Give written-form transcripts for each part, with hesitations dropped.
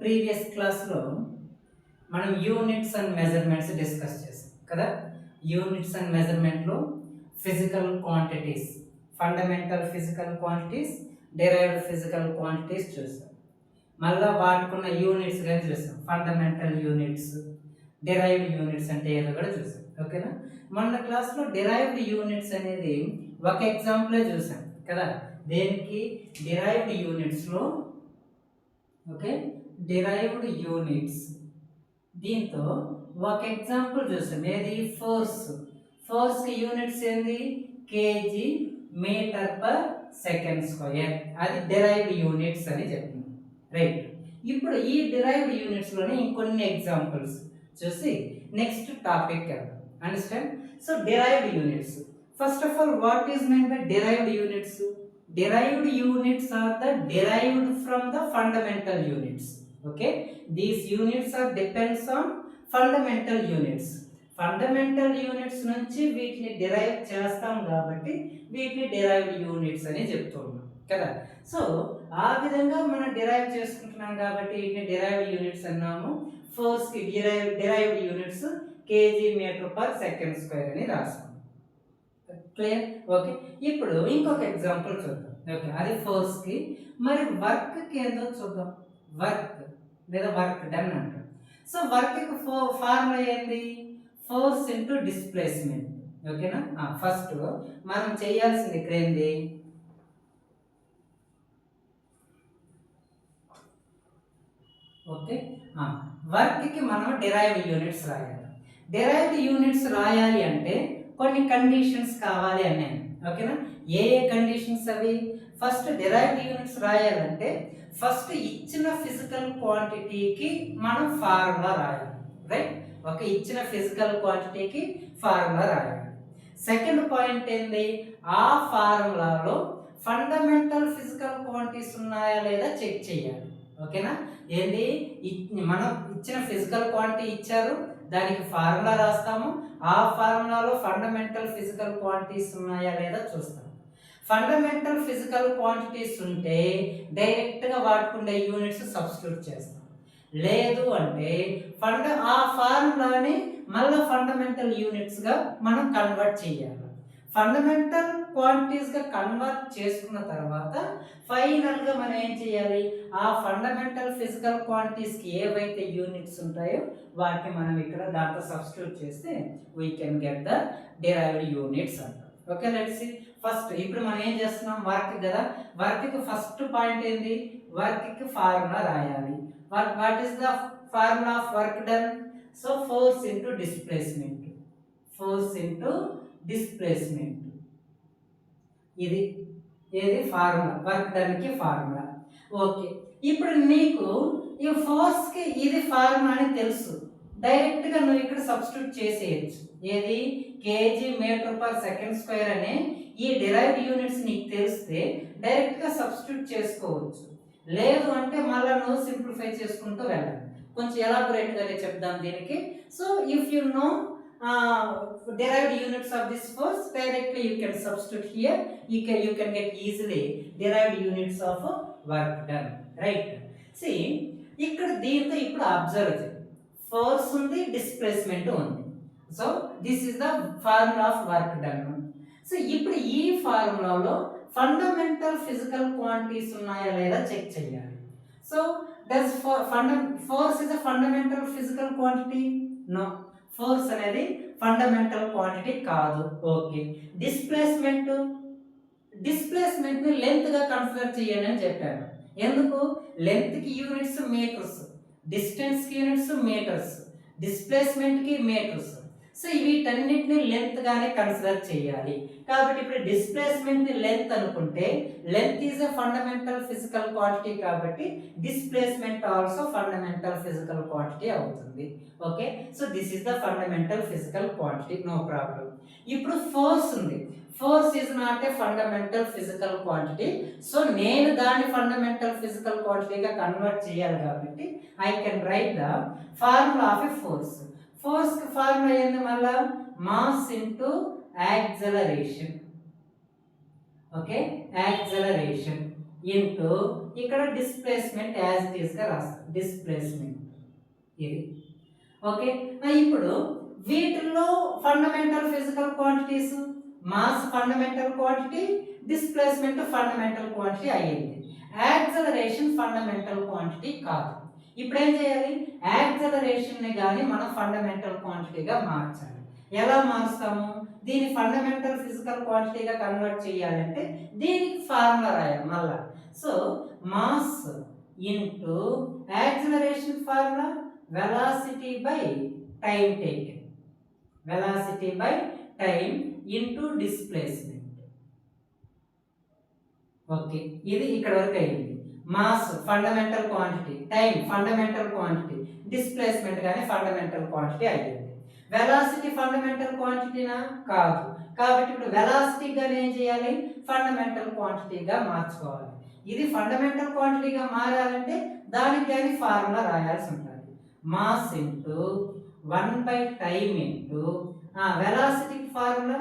Previous క్లాస్లో మనం units and measurements discuss చేసాం కదా. యూనిట్స్ అండ్ మెజర్మెంట్లో physical quantities, fundamental physical quantities, derived physical quantities చూసాం. మళ్ళీ వాటికున్న యూనిట్స్ కానీ చూసాం. ఫండమెంటల్ యూనిట్స్, డెరైవ్డ్ యూనిట్స్ అంటే ఏదో కూడా చూసాం. ఓకేనా. మొన్న క్లాస్లో డెరైవ్డ్ యూనిట్స్ అనేది ఒక ఎగ్జాంపులే చూసాం కదా. దేనికి? డెరైవ్డ్ యూనిట్స్లో. ఓకే, డెరైవ్డ్ యూనిట్స్ దీంతో ఒక ఎగ్జాంపుల్ చూసాం. ఏది? ఫోర్స్కి యూనిట్స్ ఏంది? KG metre per second square. అది డెరైవ్డ్ యూనిట్స్ అని చెప్తున్నాం. రైట్. ఇప్పుడు ఈ డెరైవ్డ్ యూనిట్స్లోనే ఇంకొన్ని ఎగ్జాంపుల్స్ చూసి నెక్స్ట్ టాపిక్ వెళ్దాం. Understand? So derived units. First of all, what is meant by derived units? Derived units are the derived from the fundamental units. Okay, these units are depends on fundamental units. Fundamental units నుంచి వీటిని derive చేస్తాం కాబట్టి వీటిని derived units అని చెప్తున్నాం కదా. So ఆ విధంగా మనం డిరైవ్ చేసుకుంటున్నాం కాబట్టి వీటిని డెరైవ్డ్ యూనిట్స్ అన్నాము. ఫోర్స్కి derived units KG metre per second square అని రాస్తాం. క్లియర్? ఓకే. ఇప్పుడు ఇంకొక ఎగ్జాంపుల్ చూద్దాం. ఓకే, అది ఫోర్స్కి. మరి వర్క్కి ఏందో చూద్దాం. వర్క్ లేదా వర్క్ డన్ అంటాం. సో వర్క్కి ఫార్ములా ఏంది? Force into displacement. ఓకేనా. ఫస్ట్ మనం చేయాల్సింది ఇక్కడ ఏంది? ఓకే, వర్క్కి మనం డెరైవ్డ్ యూనిట్స్ రాయాలి. డెరైవ్డ్ యూనిట్స్ రాయాలి అంటే కొన్ని కండిషన్స్ కావాలి అన్నాను. ఓకేనా. ఏ కండిషన్స్ అవి? ఫస్ట్ డెరైవ్డ్ యూనిట్స్ రాయాలంటే ఫస్ట్ ఇచ్చిన ఫిజికల్ క్వాంటిటీకి మనం ఫార్ములా రాయాలి. రైట్. ఒక ఇచ్చిన ఫిజికల్ క్వాంటిటీకి ఫార్ములా రాయాలి. సెకండ్ పాయింట్ ఏంది? ఆ ఫార్ములాలో ఫండమెంటల్ ఫిజికల్ క్వాంటిటీస్ ఉన్నాయా లేదా చెక్ చేయాలి. ఓకేనా. ఏంది? మనం ఇచ్చిన ఫిజికల్ క్వాంటిటీ ఇచ్చారు, దానికి ఫార్ములా రాస్తాము. ఆ ఫార్ములాలో ఫండమెంటల్ ఫిజికల్ క్వాంటిటీస్ ఉన్నాయా లేదా చూస్తాం. ఫండమెంటల్ ఫిజికల్ క్వాంటిటీస్ ఉంటే డైరెక్ట్గా వాడుకుండే యూనిట్స్ సబ్స్టిట్యూట్ చేస్తాం. లేదు అంటే ఆ ఫార్ములాని మళ్ళీ ఫండమెంటల్ యూనిట్స్గా మనం కన్వర్ట్ చేయాలి. ఫండమెంటల్ క్వాంటిటీస్గా కన్వర్ట్ చేసుకున్న తర్వాత ఫైనల్గా మనం ఏం చేయాలి? ఆ ఫండమెంటల్ ఫిజికల్ క్వాంటిటీస్కి ఏవైతే యూనిట్స్ ఉంటాయో వాటిని మనం ఇక్కడ దాంతో సబ్స్టిట్యూట్ చేస్తే we can get the derived units అంటాం. Okay, let's see. ఫస్ట్ ఇప్పుడు మనం ఏం చేస్తున్నాం? వర్క్ కదా. వర్క్కి ఫస్ట్ పాయింట్ ఏంది? వర్క్కి ఫార్ములా రాయాలి. What is the formula of work done? So force into displacement. Force into displacement. ఇది ఏది? ఫార్ములా. వర్క్ డన్కి ఫార్ములా. ఓకే, ఇప్పుడు నీకు ఈ ఫోర్స్కి ఇది ఫార్ములా అని తెలుసు. డైరెక్ట్గా నువ్వు ఇక్కడ సబ్స్టిట్యూట్ చేసేయచ్చు. ఏది? KG metre per second square అనే ఈ డెరైవ్డ్ యూనిట్స్ నీకు తెలిస్తే డైరెక్ట్గా సబ్స్టిట్యూట్ చేసుకోవచ్చు. లేదు అంటే మళ్ళీ నువ్వు సింప్లిఫై చేసుకుంటూ వెళ్ళాలి. కొంచెం ఎలాబొరేట్గానే చెప్దాం దీనికి. So if you know derived units of this force, directly you can substitute here. You can get easily derived units of work done. Right. See, ఇక్కడ దీంతో ఇప్పుడు అబ్జర్వ్ చేయండి. ఫోర్స్ ఉంది, డిస్ప్లేస్మెంట్ ఉంది. So this is the formula of work done. So ఇప్పుడు ఈ ఫార్ములాలో fundamental physical quantities ఉన్నాయా లేదా చెక్ చేయాలి. So does force is a fundamental physical quantity? No, force అనేది ఫండమెంటల్ క్వాంటిటీ కాదు. ఓకే. డిస్ప్లేస్మెంట్ ని లెంత్ గా కన్సిడర్ చేయండి అని చెప్పాను. ఎందుకు? లెంత్ కి యూనిట్స్ మీటర్స్, డిస్టెన్స్ కి యూనిట్స్ మీటర్స్, డిస్ప్లేస్మెంట్ కి మీటర్స్. సో వీటన్నిటిని లెంత్ గానే కన్సిడర్ చేయాలి. కాబట్టి ఇప్పుడు డిస్ప్లేస్మెంట్ ని లెంత్ అనుకుంటే length is a fundamental physical quantity కాబట్టి displacement also fundamental physical quantity అవుతుంది. Okay, so this is the fundamental physical quantity. No problem. ఇప్పుడు ఫోర్స్ ఉంది. Force is not a fundamental physical quantity. So నేను దాన్ని fundamental physical క్వాంటిటీగా convert చేయాలి కాబట్టి I can write the formula of a force. Force కి formula ఏంది? మళ్ళా mass into acceleration. Okay, acceleration. Into ఇక్కడ డిస్ప్లేస్మెంట్ యాజ్ ఇట్ ఈస్ గా రాస్తాం, డిస్ప్లేస్మెంట్ ఇది. ఓకే, ఇప్పుడు వీటిల్లో fundamental physical quantities, mass fundamental quantity, displacement fundamental quantity అయ్యింది. యాక్సలరేషన్ ఫండమెంటల్ క్వాంటిటీ కాదు. ఇప్పుడు ఏం చేయాలి, యాక్సలరేషన్ ని కానీ మనం ఫండమెంటల్ క్వాంటిటీగా మార్చాలి. ఎలా మారుస్తాము, దీని ఫండమెంటల్ ఫిజికల్ క్వాంటిటీగా కన్వర్ట్ చేయాలంటే దీనికి ఫార్ములా రాయాలి మళ్ళా. So mass into acceleration formula velocity by time taken, velocity by time into displacement. Okay, ఇది ఇక్కడ వరకు అయింది. Mass fundamental quantity, time fundamental quantity, displacement కానీ ఫండమెంటల్ క్వాంటిటీ అయ్యింది. వెలాసిటీ ఫండమెంటల్ క్వాంటిటీనా కాదు, కాబట్టి ఇప్పుడు వెలాసిటీగా ఏం చేయాలి, ఫండమెంటల్ క్వాంటిటీగా మార్చుకోవాలి. ఇది ఫండమెంటల్ క్వాంటిటీగా మారాలంటే దానికి కానీ ఫార్ములా రాయాల్సి ఉంటుంది. మాస్ ఇంటూ 1/టైం into velocity formula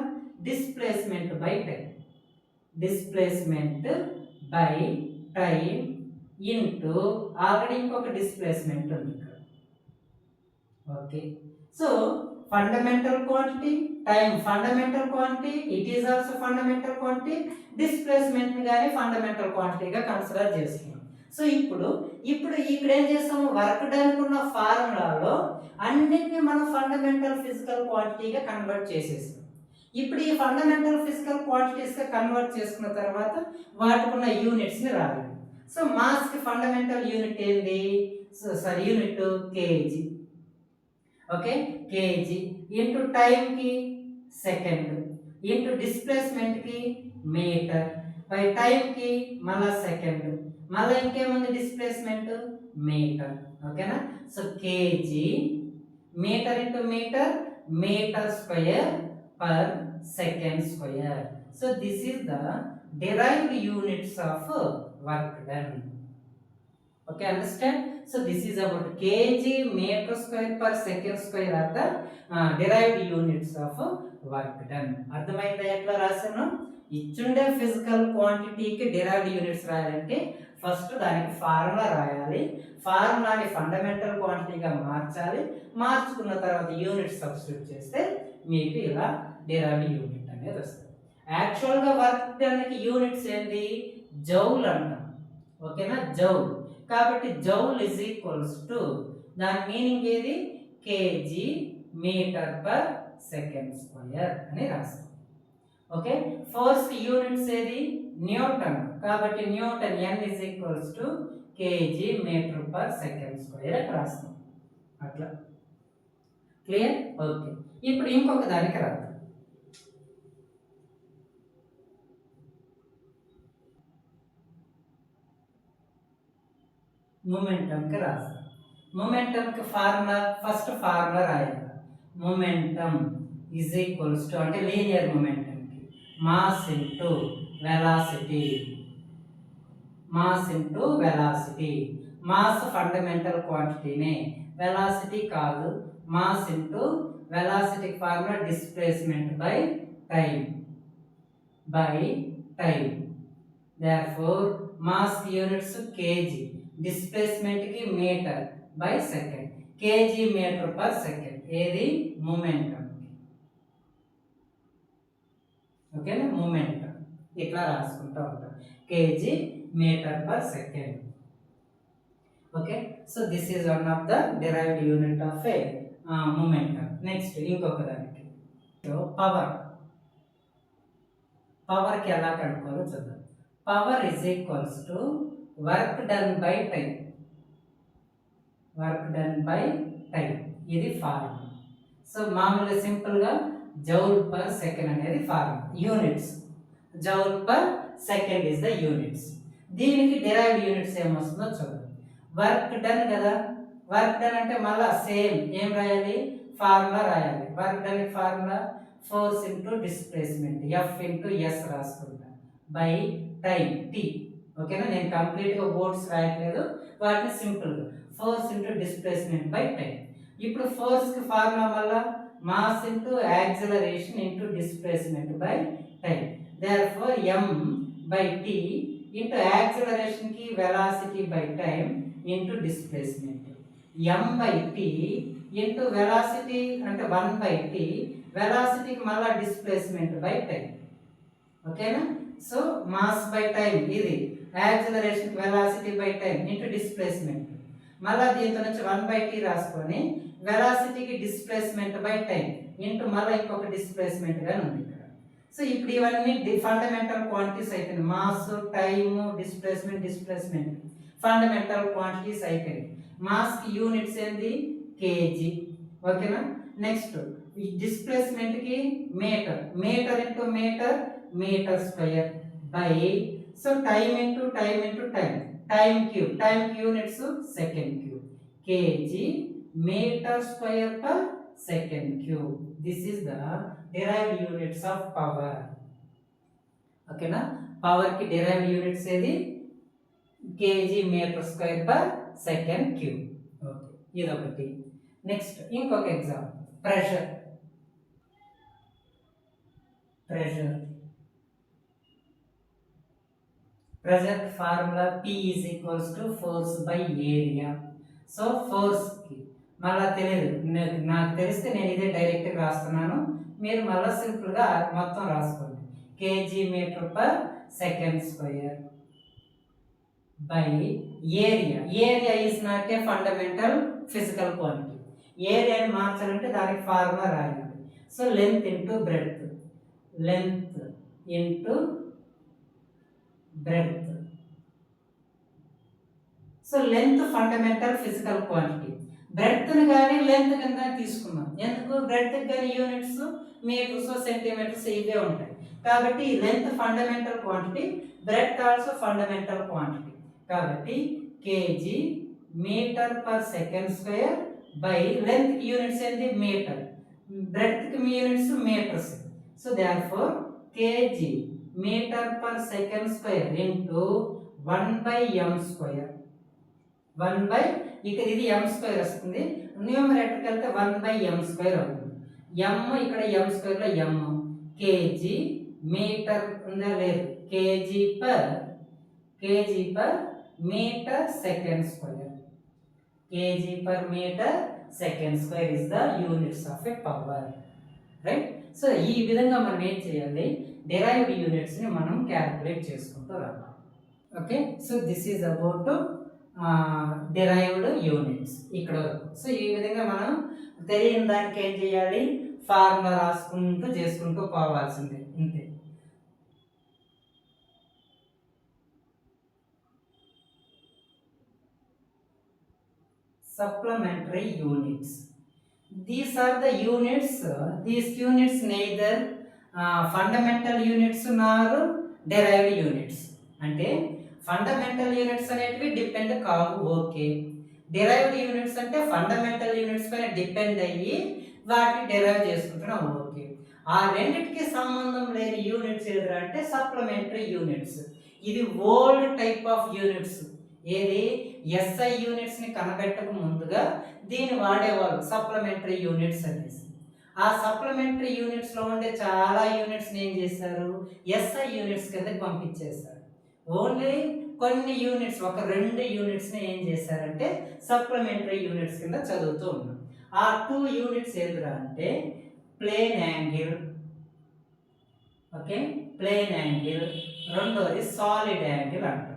displacement by time, displacement by time into already ఇంకొక డిస్ప్లేస్మెంట్ ఉంది ఇక్కడ. Okay, so fundamental quantity, time fundamental quantity, it is also fundamental quantity, displacement కానీ ఫండమెంటల్ క్వాంటిటీగా కన్సిడర్ చేస్తున్నాం. సో ఇప్పుడు ఇక్కడ ఏం చేస్తాము, వర్క్ డన్ ఉన్న ఫార్ములాలో అన్నిటిని మనం ఫండమెంటల్ ఫిజికల్ క్వాంటిటీగా కన్వర్ట్ చేసేస్తాం. ఇప్పుడు ఈ ఫండమెంటల్ ఫిజికల్ క్వాంటిటీస్గా కన్వర్ట్ చేసుకున్న తర్వాత వాటికున్న యూనిట్స్ని రాయాలి. సో మాస్కి ఫండమెంటల్ యూనిట్ ఏంది, unit KG. Okay, KG into టైంకి సెకండ్, ఇంటూ డిస్ప్లేస్మెంట్కి మీటర్, బై టైంకి మళ్ళా సెకండ్, మళ్ళీ ఇంకేముంది డిస్ప్లేస్మెంట్ మీటర్. ఓకేనా, so KG metre into metre, metre square per second square. So this is the derived units of work done. Okay, understand? So this is about kg meter square per second square are the derived units of work done. అర్థమైందా ఎట్లా రాసాను? ఇచ్చుండే physical క్వాంటిటీకి derived units రాయాలంటే first దానికి formula రాయాలి, ఫార్ములాని fundamental క్వాంటిటీగా మార్చాలి, మార్చుకున్న తర్వాత యూనిట్ సబ్స్టిట్యూట్ చేస్తే మీకు ఇలా derived యూనిట్ అనేది వస్తుంది. యాక్చువల్గా వర్క్ డన్కి యూనిట్స్ ఏంటి, జౌల్ అంటాం. ఓకేనా, జౌల్. కాబట్టి జౌల్ ఇజ్ ఈక్వల్స్ టు దాని మీనింగ్ ఏది, KG metre per second square అని రాస్తాం. ఓకే, ఫోర్స్ యూనిట్స్ ఏది, న్యూటన్. కాబట్టి Newton n is equals to KG metre per second square అని రాస్తాం. అట్లా క్లియర్? ఓకే, ఇప్పుడు ఇంకొక దానికి రాద్దాం. మొమెంటంకి రాస్తాం. మొమెంటంకి ఫార్ములా ఫస్ట్ ఫార్ములా రాయాలి. మొమెంటం ఈజ్ ఈక్వల్స్ టు అంటే లీనియర్ మొమెంటంకి mass into velocity, mass into velocity. Mass fundamental క్వాంటిటీనే, వెలాసిటీ కాదు. Mass into velocity formula displacement by time, by time. therefore mass units KG, displacement కి metre by second, KG metre per second. ఏది momentum. ఓకేనా, momentum ఇట్లా రాసుకుంటూ ఉంటాం, KG metre per second. Okay, so this is one of the derived unit of A momentum. Next ఇంకొక దానికి power. పవర్కి ఎలా కనుక్కోవాలో చూద్దాం. Power is equals to work done by time, work done by time. ఇది ఫార్ములా. సో మామూలుగా సింపుల్గా joule per second అనేది formula. Units joule per second is the units. దీనికి derived యూనిట్స్ ఏమొస్తుందో చూద్దాం. వర్క్ డన్ కదా, వర్క్ డన్ అంటే మళ్ళీ సేమ్ ఏం రాయాలి, ఫార్ములా రాయాలి. Work done formula force into displacement F into S రాసుకుంటా బై టైం టీ. ఓకేనా, నేను కంప్లీట్గా వర్డ్స్ రాయట్లేదు, వాటిని సింపుల్గా force into displacement by time. ఇప్పుడు ఫోర్స్కి ఫార్ములా వల్ల mass into acceleration into displacement by time. therefore m by t into యాక్సిలరేషన్కి velocity by time into displacement, m/t into velocity అంటే 1/t, వెలాసిటీకి మళ్ళీ డిస్ప్లేస్మెంట్ బై టైం. ఓకేనా? సో మాస్ బై టైం ఇది acceleration velocity by time into displacement, మళ్ళీ దీంతో నుంచి 1/t రాసుకొని వెలాసిటీకి డిస్ప్లేస్మెంట్ బై టైం ఇంటూ మళ్ళీ ఇంకొక డిస్ప్లేస్మెంట్ గాని ఉంది ఇక్కడ. సో ఇప్పుడు ఇవన్నీ ఫండమెంటల్ క్వాంటిటీస్ అయిపోయింది. Mass, time, displacement fundamental quantities అయిపోయింది. మాస్కి యూనిట్స్ ఏంది? కేజీ. ఓకేనా? నెక్స్ట్ డిస్ప్లేస్మెంట్కి metre, metre into metre, metre square by, so time into time, time cube, time units second cube, KG metre square per second cube. This is the derived units of power. ఓకేనా? Power కి derived units ఏది? KG metre square per second cube. Okay, ఇదొకటి. Next ఇంకొక example, pressure. Pressure formula P is equals to force by area. So force కి మళ్ళా తెలియదు, నాకు తెలిస్తే నేను ఇదే డైరెక్ట్గా రాస్తున్నాను, మీరు మళ్ళీ సింపుల్గా మొత్తం రాసుకోండి. KG metre per second square by area. Area is not a fundamental physical quantity. ఏరియాని మార్చాలంటే దానికి ఫార్ములా రాయాలి. So length into breadth, length into breadth. So length fundamental physical quantity. బ్రెడ్త్ని కానీ లెంత్ కింద తీసుకున్నాం. ఎందుకు? బ్రెడ్త్కి కానీ యూనిట్స్ మీటర్స్, సెంటీమీటర్స్ ఇవే ఉంటాయి. కాబట్టి length fundamental quantity, breadth also fundamental quantity. కాబట్టి KG metre per second square by length units ఏంటి? మీటర్, బ్రెడ్త్కి units metres. So therefore KG metre per second square into 1/m square. 1 ఇక్కడ ఇది m square వస్తుంది, న్యూమరేటర్కి వెళ్తే 1/m స్క్వేర్ అవుతుంది. m ఇక్కడ m స్క్వేర్లో m, కేజీ మీటర్ ఉందా? లేదు. KG per metre second square, KG per metre second square is the units of a power. Right? So ఈ విధంగా మనం ఏం చేయాలి? derived యూనిట్స్ని మనం క్యాలిక్యులేట్ చేసుకుంటూ రావాలి. Okay, so this is about derived units ఇక్కడ వరకు. సో ఈ విధంగా మనం తెలియని దానికి ఏం చేయాలి? ఫార్ములా రాసుకుంటూ చేసుకుంటూ పోవాల్సిందే, ఇంతే. Supplementary units. These are the units. These units neither fundamental units nor derived units. అంటే ఫండమెంటల్ యూనిట్స్ అనేటివి డిపెండ్ కావు. ఓకే. డిరైవ్డ్ యూనిట్స్ అంటే ఫండమెంటల్ యూనిట్స్ పైన డిపెండ్ అయ్యి వాటిని డిరైవ్ చేసుకుంటున్నాం. ఓకే. ఆ రెండింటికి సంబంధం లేని యూనిట్స్ ఏది అంటే సప్లిమెంటరీ యూనిట్స్. ఇది ఓల్డ్ టైప్ ఆఫ్ యూనిట్స్. ఏది? ఎస్ఐ యూనిట్స్ ని కనబెట్టక ముందుగా దీన్ని వాడేవాళ్ళు సప్లిమెంటరీ యూనిట్స్ అనేసి. ఆ సప్లిమెంటరీ యూనిట్స్ లో ఉండే చాలా యూనిట్స్ ఏం చేశారు? ఎస్ఐ యూనిట్స్ కిందకి పంపించేశారు. ఓన్లీ కొన్ని యూనిట్స్, ఒక 2 యూనిట్స్ ని ఏం చేశారంటే సప్లిమెంటరీ యూనిట్స్ కింద చదువుతూ ఉన్నాం. ఆ 2 యూనిట్స్ ఏదిరా అంటే plane angle, okay, plane angle, రెండోది సాలిడ్ యాంగిల్ అంటాం.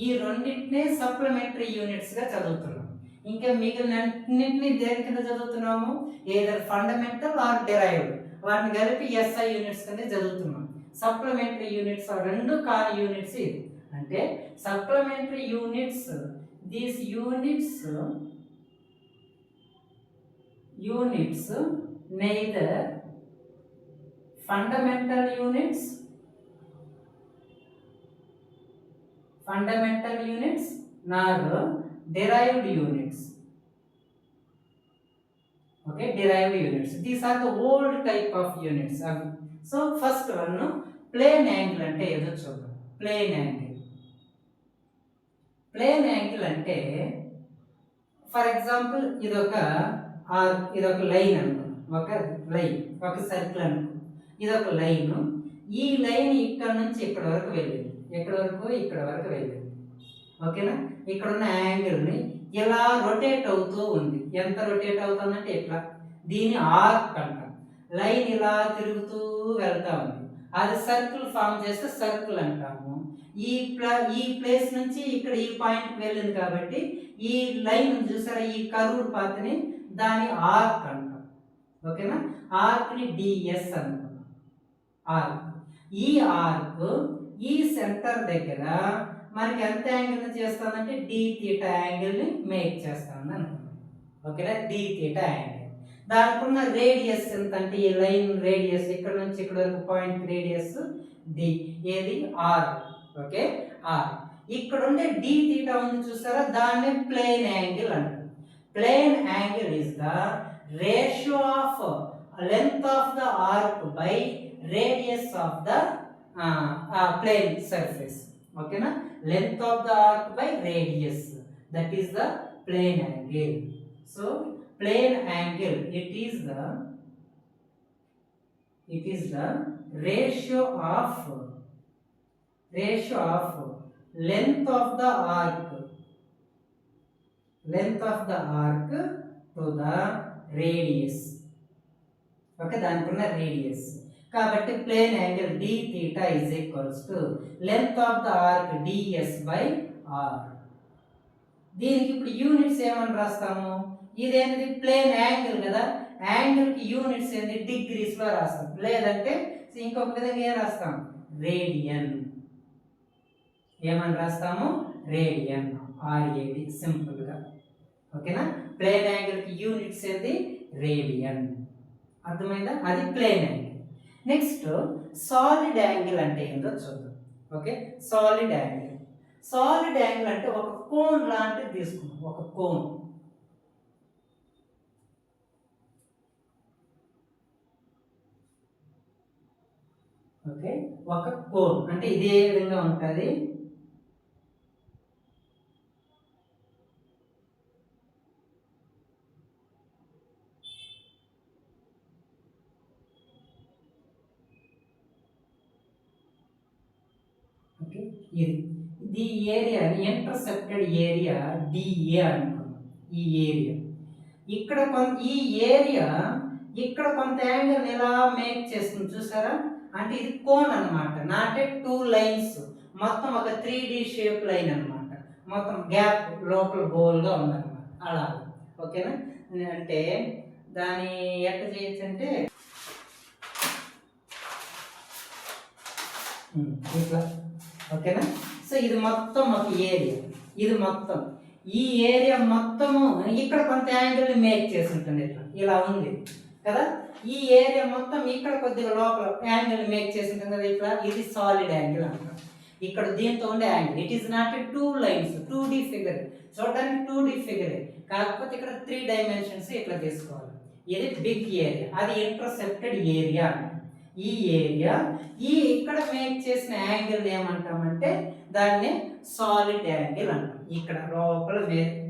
ఈ రెండింటినే సప్లిమెంటరీ యూనిట్స్ గా చదువుతున్నాం. ఇంకా మిగిలినన్నింటినీ దేని కింద చదువుతున్నాము? ఏదర్ ఫండమెంటల్ ఆర్ డిరైవ్డ్, వాటిని కలిపి ఎస్ఐ యూనిట్స్ కింద చదువుతున్నాం. సప్లిమెంటరీ యూనిట్స్ రెండు కాని యూనిట్స్ ఇది. అంటే supplementary units, these units neither fundamental units nor derived units. Okay, derived units. These are the old type of units. So first one, plane angle ante edo chudam. Plane angle ante, for example, idoka line anuko, oka line, oka circle anuko. ఇదొక line. ఈ line ఇక్కడ నుంచి ఇక్కడ వరకు వెళ్ళింది. ఎక్కడ వరకు ఇక్కడ వరకు వెళ్ళింది. ఓకేనా, ఇక్కడ ఉన్న యాంగిల్ని ఇలా రొటేట్ అవుతూ ఉంది. ఎంత రొటేట్ అవుతుందంటే ఇట్లా, దీని ఆర్క్ అంటాం. లైన్ ఇలా తిరుగుతూ వెళ్తా ఉంది. అది సర్కిల్ ఫామ్ చేస్తే సర్కిల్ అంటాము. ఈ ప్లేస్ నుంచి ఇక్కడ ఈ పాయింట్కి వెళ్ళింది కాబట్టి ఈ లైన్ చూసారా, ఈ కర్వ్డ్ పాత్ని దాని ఆర్క్ అంటాం. ఓకేనా, ఆర్క్ని డిఎస్ అనుకున్నాం. ఆర్క్, ఈ ఆర్క్ ఈ సెంటర్ దగ్గర మనకి ఎంత యాంగిల్ చేస్తుందంటే డి థీటా యాంగిల్ని మేక్ చేస్తుంది అనుకున్నాం. ఓకేనా, డి థీటా యాంగిల్. దానికి ఉన్న రేడియస్ ఎంత అంటే ఈ లైన్ రేడియస్ ఇక్కడ నుంచి ఇక్కడ వరకు పాయింట్ రేడియస్ డి, ఏది ఆర్. Okay, R. ఇక్కడ ఉండే డి థీటా ఉంది చూసారా, దాన్ని ప్లేన్ యాంగిల్ అంటారు. Plane angle is the ratio of length of the arc by radius of the plane surface. ఓకేనా, length of the arc by radius, that is the plane angle. So plane angle, it is the ratio of length of the arc to the radius. Okay, దానికున్న radius. కాబట్టి plane angle D theta is equals to length of the arc DS by R. దీనికి ఇప్పుడు units ఏమని రాస్తాము, ఇదేంటి plane angle కదా, యాంగిల్కి units ఏంటి డిగ్రీస్లో రాస్తాం, లేదంటే ఇంకొక విధంగా ఏం రాస్తాం, రేడియన్. ఏమని రాస్తాము, రేడియన్, ఆర్ఏడి సింపుల్గా. ఓకేనా, ప్లేన్ యాంగిల్కి యూనిట్స్ ఏంటి రేడియన్. అర్థమైందా, అది plane angle. Next solid angle అంటే ఏంటో చూద్దాం. Okay, solid angle. Solid angle అంటే ఒక కోన్ లాంటిది తీసుకున్నాం, ఒక కోన్. ఓకే, ఒక కోన్ అంటే ఇదే విధంగా ఉంటుంది. ఇది ఏరియా ఇంటర్సెప్టెడ్ ఏరియా డిఏ అనుకున్నాం. ఈ ఏరియా ఇక్కడ ఈ ఏరియా ఇక్కడ కొంత యాంగిల్ ఇలా మేక్ చేస్తుంది చూసారా, అంటే ఇది కోన్ అనమాట, నాట్ ఏ టూ లైన్స్, మొత్తం ఒక 3D షేప్ లైన్ అనమాట, మొత్తం గ్యాప్ లోపల గోల్గా ఉందన్నమాట అలా. ఓకేనా, అంటే దాన్ని ఎట్లా చేయొచ్చు అంటే ఇట్లా. ఓకేనా, సో ఇది మొత్తం ఒక ఏరియా, ఇది మొత్తం ఈ ఏరియా మొత్తము ఇక్కడ కొంత యాంగిల్ మేక్ చేసి ఉంటుంది, ఇట్లా ఇలా ఉంది కదా. ఈ ఏరియా మొత్తం ఇక్కడ కొద్దిగా లోపల యాంగిల్ మేక్ చేసి ఉంటుంది కదా, ఇట్లా. ఇది సాలిడ్ యాంగిల్ అంటాం. ఇక్కడ దీంతో ఉండే angle it is not a two lines, 2D figure, చూడడానికి 2D ఫిగరే, కాకపోతే ఇక్కడ 3 డైమెన్షన్స్ ఇట్లా తీసుకోవాలి. ఇది బిగ్ ఏరియా, అది ఇంటర్సెప్టెడ్ ఏరియా అంటాం. ఈ ఏరియా ఈ ఇక్కడ మేక్ చేసిన యాంగిల్ ఏమంటామంటే దాన్ని సాలిడ్ యాంగిల్ అంటాం. ఇక్కడ లోపల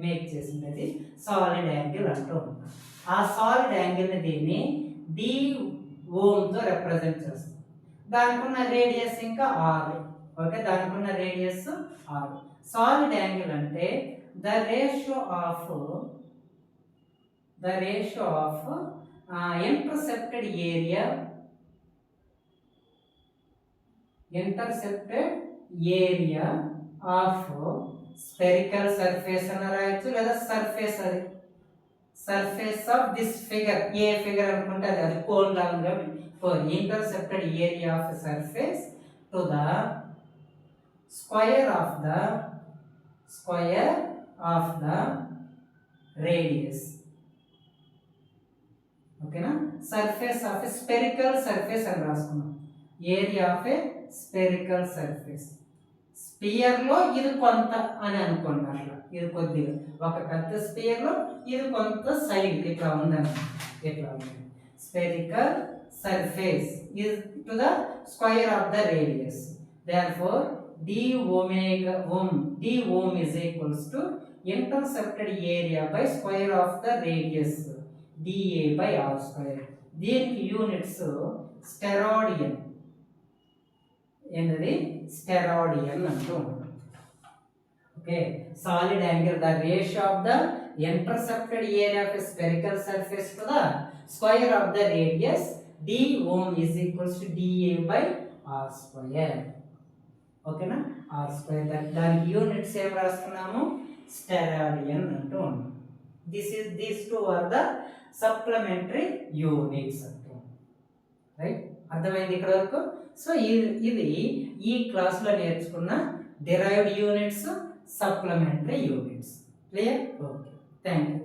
మేక్ చేసినది సాలిడ్ యాంగిల్ అంటూ ఉంటాం. ఆ సాలిడ్ యాంగిల్ని దీన్ని డి ఓమ్తో రిప్రజెంట్ చేస్తాం. దానికి ఉన్న రేడియస్ ఇంకా 6. ఓకే, దానికి ఉన్న రేడియస్ 6. సాలిడ్ యాంగిల్ అంటే the ratio of intercepted area of spherical surface అని రాయొచ్చు, లేదా సర్ఫేస్, అది సర్ఫేస్ ఆఫ్ దిస్ ఫిగర్. ఏ ఫిగర్ అనుకుంటే అది కోన్ లా ఉంది కాబట్టి intercepted area of surface to the square of the radius. ఓకేనా, surface of a spherical surface అని రాసుకున్నాం. Area of a spherical surface. Sphere లో ఇది కొంత అని అనుకోండి, అట్లా ఇది కొద్దిగా ఒక పెద్ద స్పియర్ లో ఇది కొంత సైడ్ ఇట్లా ఉందని, ఇట్లా ఉంది. Spherical surface is to the square of the radius. Therefore d ohm is equals to intercepted area by square of the radius dA by r square. దీనికి యూనిట్స్ స్టెరాడియన్. ఏంటది స్టెరాడియన్ అంటూ ఉంటాం. Okay, solid angle the ratio of the intercepted area of spherical surface to the square of the radius d ohm is equals to dA by r square. ఓకేనా, r square దానికి units ఏం రాస్తున్నాము steradian అంటూ ఉన్నాం. These two are the supplementary units అంటూ, right? అర్థమైంది ఇక్కడ వరకు? సో ఇది ఈ క్లాస్లో నేర్చుకున్న derived units, supplementary units. Clear? Okay, thank you.